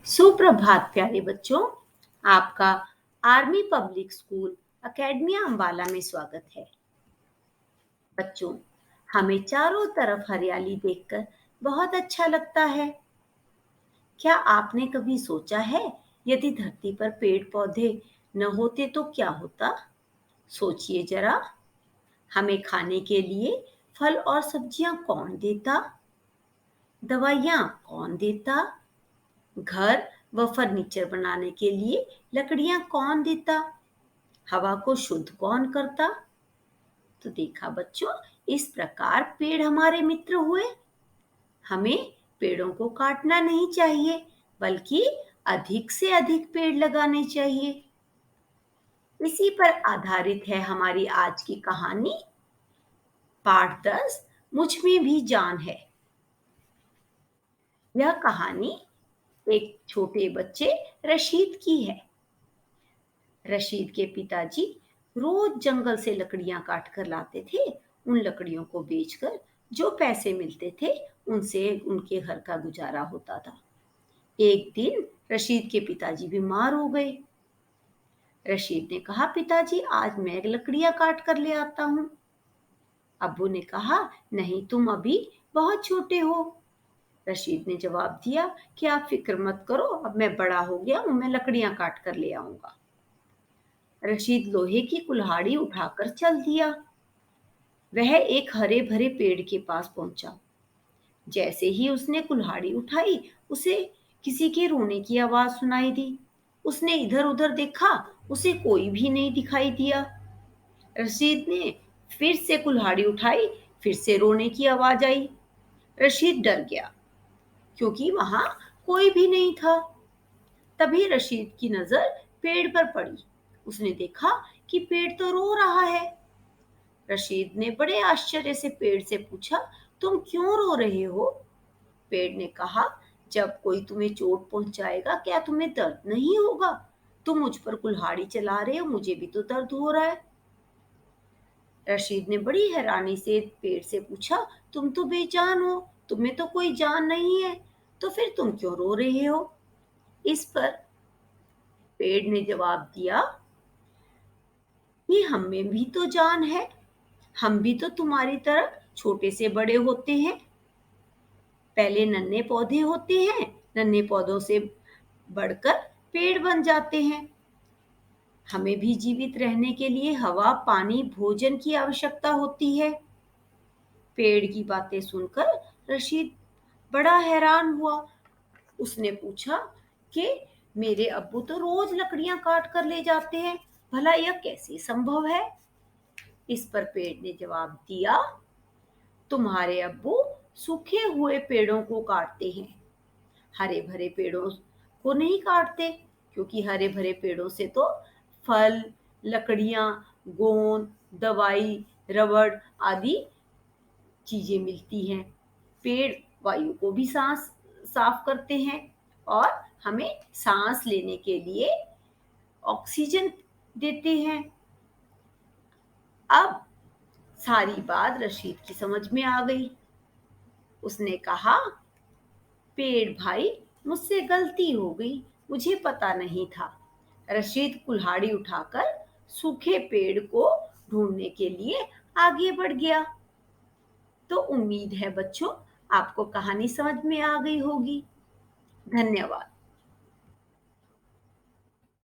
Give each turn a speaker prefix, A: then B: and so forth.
A: सुप्रभात प्यारे बच्चों। आपका army public school academy Ambala में स्वागत है। बच्चों, हमें चारों तरफ हरियाली देखकर बहुत अच्छा लगता है। क्या आपने कभी सोचा है यदि धरती पर पेड़ पौधे न होते तो क्या होता? सोचिए जरा। हमें खाने के लिए फल और सब्जियां कौन देता? दवाइयां कौन देता? घर व फर्नीचर बनाने के लिए लकड़ियां कौन देता? हवा को शुद्ध कौन करता? तो देखा बच्चों, इस प्रकार पेड़ हमारे मित्र हुए। हमें पेड़ों को काटना नहीं चाहिए, बल्कि अधिक से अधिक पेड़ लगाने चाहिए। इसी पर आधारित है हमारी आज की कहानी, पाठ 10, मुझ में भी जान है। यह कहानी एक छोटे बच्चे रशीद की है। रशीद के पिताजी रोज जंगल से लकड़ियां काट कर लाते थे। उन लकड़ियों को बेचकर जो पैसे मिलते थे, उनसे उनके घर का गुजारा होता था। एक दिन रशीद के पिताजी बीमार हो गए। रशीद ने कहा, पिताजी आज मैं लकड़ियां काट कर ले आता हूँ। अब्बू ने कहा, नहीं, तुम अभी बहुत छोटे हो। रशीद ने जवाब दिया कि आप फिक्र मत करो, अब मैं बड़ा हो गया हूँ, मैं लकड़ियां काट कर ले आऊंगा। रशीद लोहे की कुल्हाड़ी उठाकर चल दिया। वह एक हरे भरे पेड़ के पास पहुंचा। जैसे ही उसने कुल्हाड़ी उठाई, उसे किसी के रोने की आवाज सुनाई दी। उसने इधर उधर देखा, उसे कोई भी नहीं दिखाई दिया। रशीद ने फिर से कुल्हाड़ी उठाई, फिर से रोने की आवाज आई। रशीद डर गया, क्योंकि वहां कोई भी नहीं था। तभी रशीद की नजर पेड़ पर पड़ी। उसने देखा कि पेड़ तो रो रहा है। रशीद ने बड़े आश्चर्य से पेड़ से पूछा, तुम क्यों रो रहे हो? पेड़ ने कहा, जब कोई तुम्हें चोट पहुंचाएगा, क्या तुम्हें दर्द नहीं होगा? तुम मुझ पर कुल्हाड़ी चला रहे हो, मुझे भी तो दर्द हो रहा है। रशीद ने बड़ी हैरानी से पेड़ से पूछा, तुम तो बेजान हो, तुम्हें तो कोई जान नहीं है, तो फिर तुम क्यों रो रहे हो? इस पर पेड़ ने जवाब दिया कि हमें भी तो जान है, हम भी तो तुम्हारी तरह छोटे से बड़े होते हैं। पहले नन्हे पौधे होते हैं, नन्हे पौधों से बढ़कर पेड़ बन जाते हैं। हमें भी जीवित रहने के लिए हवा, पानी, भोजन की आवश्यकता होती है। पेड़ की बातें सुनकर रशीद बड़ा हैरान हुआ। उसने पूछा कि मेरे अब्बू तो रोज लकड़ियां काट कर ले जाते हैं, भला यह कैसे संभव है? इस पर पेड़ ने जवाब दिया, तुम्हारे अब्बू सूखे हुए पेड़ों को काटते हैं, हरे भरे पेड़ों को नहीं काटते, क्योंकि हरे भरे पेड़ों से तो फल, लकड़ियां, गोंद, दवाई, रबड़ आदि चीजें मिलती हैं। पेड़ वायु को भी सांस साफ करते हैं और हमें सांस लेने के लिए ऑक्सीजन देते हैं। अब सारी बात रशीद की समझ में आ गई। उसने कहा, पेड़ भाई, मुझसे गलती हो गई, मुझे पता नहीं था। रशीद कुल्हाड़ी उठाकर सूखे पेड़ को ढूंढने के लिए आगे बढ़ गया। तो उम्मीद है बच्चों, आपको कहानी समझ में आ गई होगी। धन्यवाद।